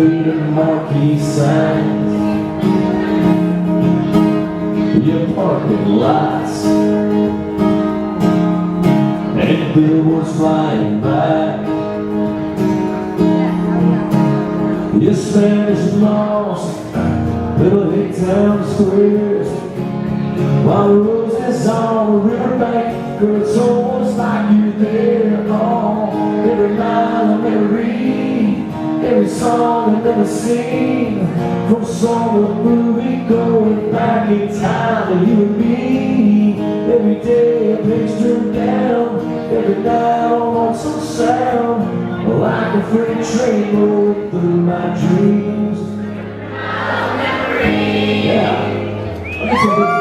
fading marquee signs, your parking lots, and billboards flying by. Your Spanish lost little hick town squares, while the roses on the riverbank, girl, it's almost like you're there. Oh, every line I've ever read, every song I've ever seen, from song to movie, going back in time to you and me. Every day a picture down, every night I want some sound, like a freight train rolling through my dreams. Yeah.